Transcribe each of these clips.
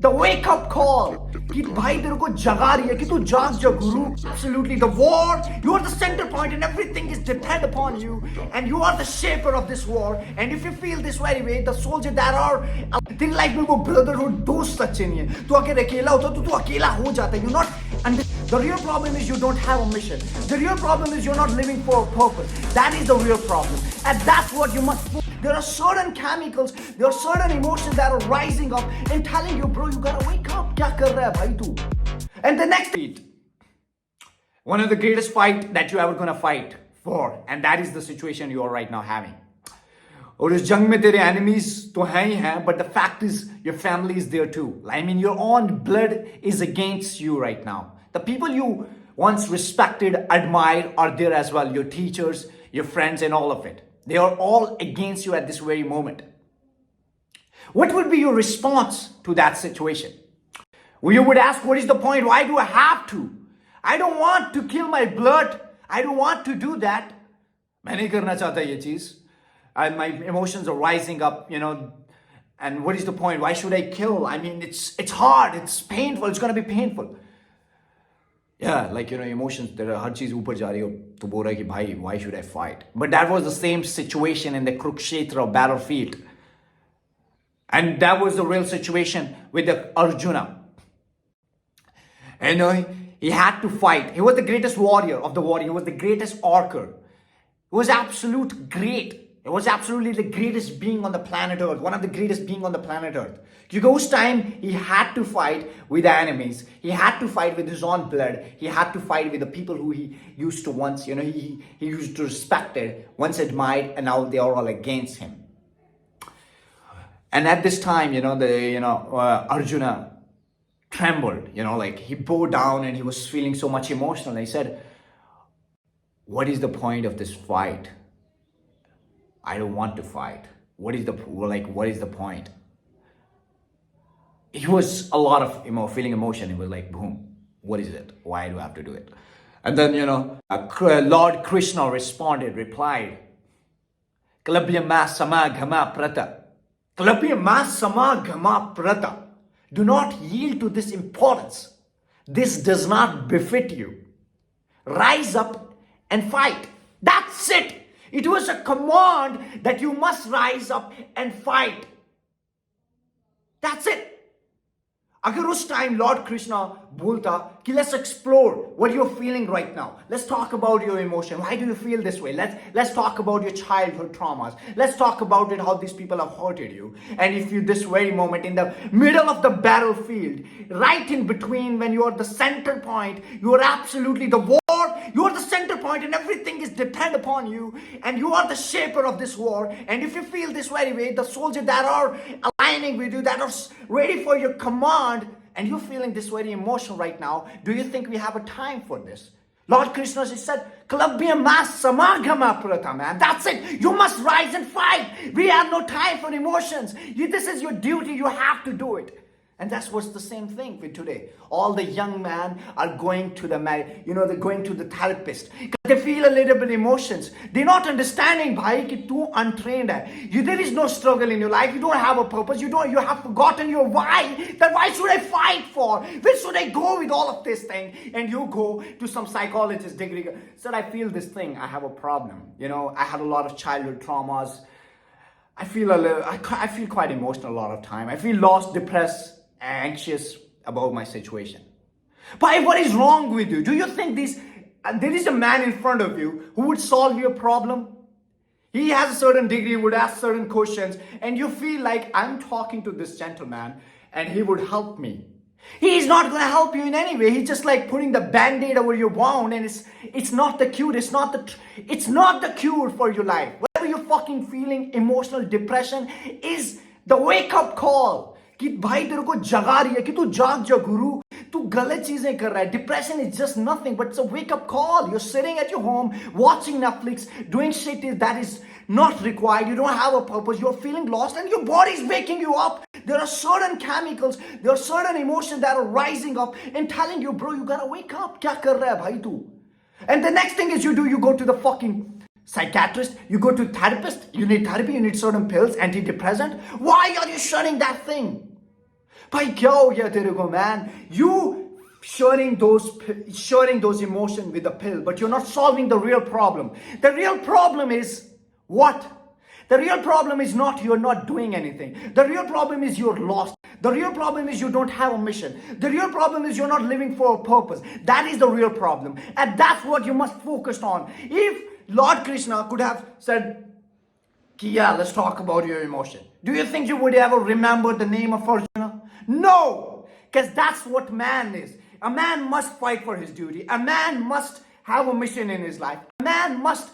The wake up call कि भाई तेरे को जगा रही है कि तू जाग जा गुरु. Absolutely, the war, you are the center point and everything is depend upon you and you are the shaper of this war. And if you feel this very way, the soldier that are तेरी life में वो brotherhood दोस्त अच्छे नहीं है. तू अगर अकेला होता तो तू अकेला हो जाता. You're not. And the real problem is you don't have a mission. The real problem is you're not living for a purpose. That is the real problem. And that's what you must. There are certain chemicals, there are certain emotions that are rising up and telling you, bro, you gotta wake up. Kya kar raha hai bhai tu? And the next fight, one of the greatest fight that you ever gonna fight for, and that is the situation you are right now having. और उस जंग में तेरे enemies तो हैं ही हैं, but the fact is your family is there too. I mean, your own blood is against you right now. The people you once respected, admired are there as well. Your teachers, your friends, and all of it. They are all against you at this very moment. What would be your response to that situation? Well, you would ask, what is the point? Why do I have to? I don't want to kill my blood. I don't want to do that. मैं नहीं करना चाहता ये चीज. My emotions are rising up, you know. And what is the point? Why should I kill? I mean, it's hard. It's painful. It's going to be painful. Yeah, like, you know, emotions, there are हर चीज ऊपर जा रही हो तो बोल रहा है कि भाई, why should I fight? But that was the same situation in the Kurukshetra battlefield. And that was the real situation with the Arjuna. And he had to fight. He was the greatest warrior of the warrior. He was the greatest orator. He was absolute great. He was absolutely the greatest being on the planet Earth. One of the greatest being on the planet Earth. Because time he had to fight with the enemies. He had to fight with his own blood. He had to fight with the people who he used to once, you know, he used to respected, once admired, and now they are all against him. And at this time, you know, Arjuna trembled, you know, like he bowed down and he was feeling so much emotional. And he said, what is the point of this fight? I don't want to fight. What is the point? He was a lot of feeling emotion. He was like, boom, what is it? Why do I have to do it? And then, you know, Lord Krishna replied, Kalabhya ma samagama prata. Kalabhya ma samagama prata. Do not yield to this importance. This does not befit you. Rise up and fight. That's it. It was a command that you must rise up and fight. That's it. अगर उस time Lord Krishna बोलता कि let's explore what you're feeling right now. Let's talk about your emotion. Why do you feel this way? Let's talk about your childhood traumas. Let's talk about it, how these people have hurted you. And if you this very moment in the middle of the battlefield, right in between when you are the center point, you are absolutely the war. You are the center point and everything is depend upon you. And you are the shaper of this war. And if you feel this very way, the soldiers that are aligning with you, that are ready for your command, and you're feeling this very emotional right now, do you think we have a time for this? Lord Krishna said, Kalabhya mas samagama prata, man. That's it. You must rise and fight. We have no time for emotions. This is your duty. You have to do it. And that's what's the same thing with today. All the young men are going to they're going to the therapist. They feel a little bit emotions. They're not understanding, bhai, ki tu untrained hai. There is no struggle in your life. You don't have a purpose. You have forgotten your why. That why should I fight for? Where should I go with all of this thing? And you go to some psychologist degree. Said, I feel this thing. I have a problem. You know, I had a lot of childhood traumas. I feel quite emotional a lot of time. I feel lost, depressed, anxious about my situation. But what is wrong with you? Do you think there is a man in front of you who would solve your problem? He has a certain degree, would ask certain questions, and you feel like I'm talking to this gentleman and he would help me. He is not going to help you in any way. He's just like putting the band-aid over your wound, and it's not the cure. It's not the cure for your life. Whatever you're fucking feeling, emotional depression is the wake-up call. कि भाई तेरे को जगा रही है कि तू जाग जा गुरु, तू गलत चीजें कर रहा है. Depression is just nothing but it's a wake-up call. You're sitting at your home watching Netflix, doing shit that is not required. You don't have a purpose. You're feeling lost and your body is waking you up. There are certain chemicals, there are certain emotions that are rising up and telling you, bro, you gotta wake up. क्या कर रहा है भाई तू? And the next thing is you go to the fucking psychiatrist, you go to therapist, you need therapy, you need certain pills, antidepressant. Why are you shunning that thing? भाई क्या हो गया तेरे को, man? You sharing those emotions with a pill, but you're not solving the real problem. The real problem is what? The real problem is not you're not doing anything. The real problem is you're lost. The real problem is you don't have a mission. The real problem is you're not living for a purpose. That is the real problem. And that's what you must focus on. If Lord Krishna could have said, yeah, let's talk about your emotion, do you think you would ever remember the name of Arjuna? No, because that's what man is. A man must fight for his duty. A man must have a mission in his life. A man must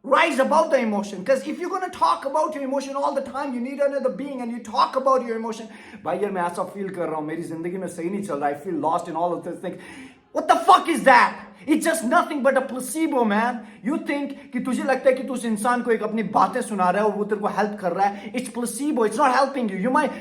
rise above the emotion. Because if you're going to talk about your emotion all the time, you need another being and you talk about your emotion. भाई यार मैं ऐसा feel कर रहा हूँ, मेरी जिंदगी में सही नहीं चल रहा, I feel lost in all of this thing. What the fuck is that? It's just nothing but a placebo, man. You think कि तुझे लगता है कि तू उस इंसान को एक अपनी बातें सुना रहा है और वो तेरे को help कर रहा है. It's placebo. It's not helping you.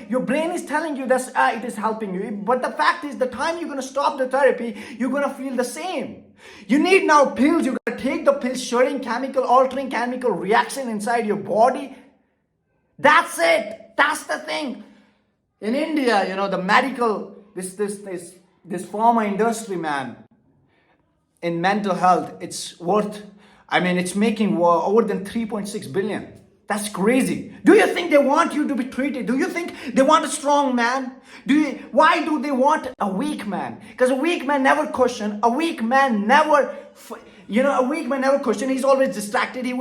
Your brain is telling you that it is helping you. But the fact is, the time you're going to stop the therapy, you're going to feel the same. You need now pills. You're going to take the pills, altering chemical reaction inside your body. That's it. That's the thing. In India, the medical, this pharma industry, man, in mental health, it's making over than 3.6 billion. That's crazy. Do you think they want you to be treated? Do you think they want a strong man? Why do they want a weak man? Because a weak man never question. A weak man never question. He's always distracted. He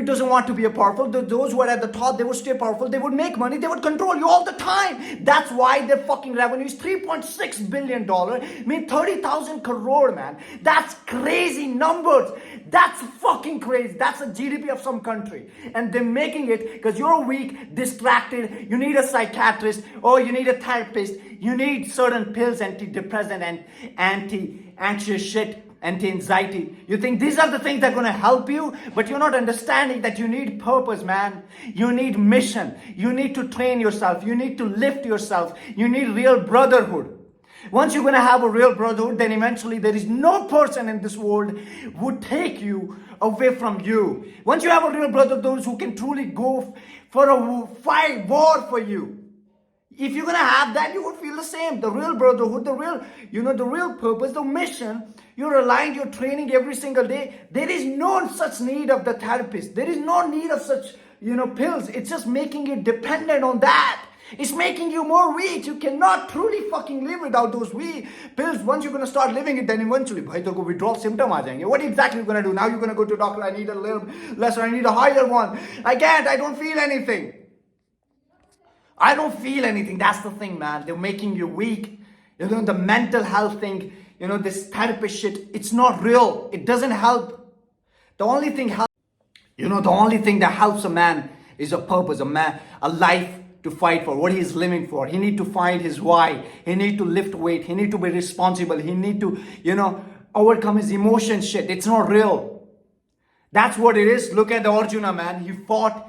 doesn't want to be a powerful. Those who are at the top, they would stay powerful. They would make money. They would control you all the time. That's why their fucking revenue is $3.6 billion. I mean, 30,000 crore, man. That's crazy numbers. That's fucking crazy. That's a GDP of some country. And they're making it because you're weak, distracted. You need a psychiatrist or you need a therapist. You need certain pills, antidepressant and anti-anxious shit. Anti-anxiety. You think these are the things that are going to help you, but you're not understanding that you need purpose, man. You need mission. You need to train yourself. You need to lift yourself. You need real brotherhood. Once you're going to have a real brotherhood, then eventually there is no person in this world who would take you away from you. Once you have a real brotherhood, those who can truly go for a fight war for you. If you're going to have that, you will feel the same. The real brotherhood, the real purpose, the mission, you're aligned, you're training every single day. There is no such need of the therapist. There is no need of such, pills. It's just making you dependent on that. It's making you more weak. You cannot truly fucking live without those pills. Once you're going to start living it, then eventually, bhai, teko withdrawal symptom aa jayenge. What exactly are you going to do? Now you're going to go to a doctor. I need a little lesser. I need a higher one. I can't. I don't feel anything. I don't feel anything. That's the thing, man. They're making you weak. The mental health thing, this therapist shit, it's not real. It doesn't help. The only thing that helps a man is a purpose, a life to fight for, what he's living for. He need to find his why. He need to lift weight. He need to be responsible. He need to, overcome his emotion shit. It's not real. That's what it is. Look at the Arjuna, man. He fought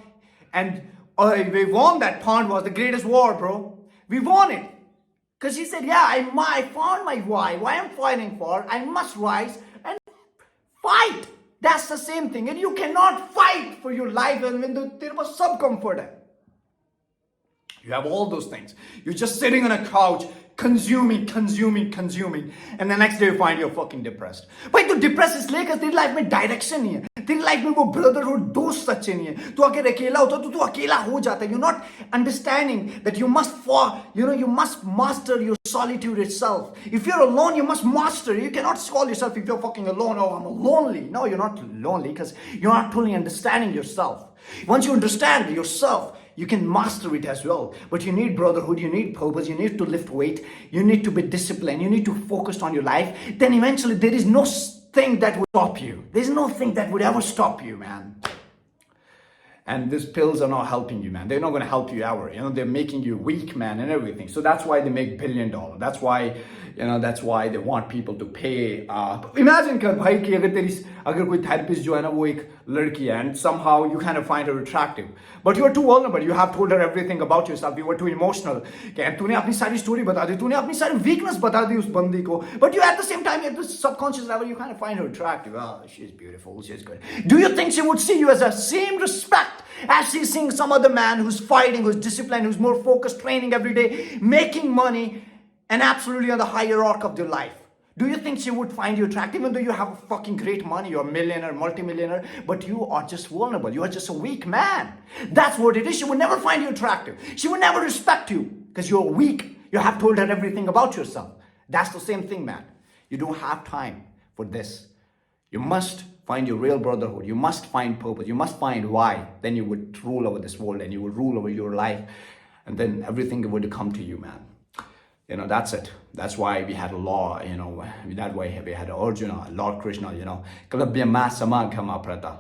and we won that pond. Was the greatest war, bro. We won it. Because he said, yeah, I found my why I'm fighting for. I must rise and fight. That's the same thing. And you cannot fight for your life when there was some comfort. You have all those things. You're just sitting on a couch, consuming. And the next day you find you're fucking depressed. But you're depressed इसलिए because तेरी life में direction नहीं है. तेरी life में वो brotherhood दोस्त सच्चे नहीं है. तू अगर अकेला होता तो तू अकेला हो जाता है. You're not understanding that you must master your solitude itself. If you're alone, you must master. You cannot call yourself if you're fucking alone. Oh, I'm lonely. No, you're not lonely because you're not truly understanding yourself. Once you understand yourself, you can master it as well. But you need brotherhood, you need purpose, you need to lift weight, you need to be disciplined, you need to focus on your life. Then eventually there is no thing that would stop you. There's no thing that would ever stop you, man. And these pills are not helping you, man. They're not going to help you ever. They're making you weak, man, and everything. So that's why they make $1 billion. That's why, they want people to pay. Imagine kar bhai ki agar koi therapist jo hai na wo ek ladki hai and somehow you kind of find her attractive. But you are too vulnerable. You have told her everything about yourself. You were too emotional. तूने अपनी सारी story बता दी. तूने अपनी सारी weakness बता दी उस बंदी को. But you at the same time, at the subconscious level, you kind of find her attractive. Oh, she's beautiful. She's good. Do you think she would see you as a same respect respect as she's seeing some other man who's fighting, who's disciplined, who's more focused, training every day, making money, and absolutely on the higher arc of their life. Do you think she would find you attractive even though you have fucking great money, you're a millionaire, multimillionaire, but you are just vulnerable, you are just a weak man? That's what it is. She would never find you attractive. She would never respect you because you're weak. You have told her everything about yourself. That's the same thing, man. You don't have time for this. You must find your real brotherhood. You must find purpose. You must find why. Then you would rule over this world and you would rule over your life. And then everything would come to you, man. That's it. That's why we had a law, that way we had Arjuna, Lord Krishna, Kalabhyama Samaghama Prata.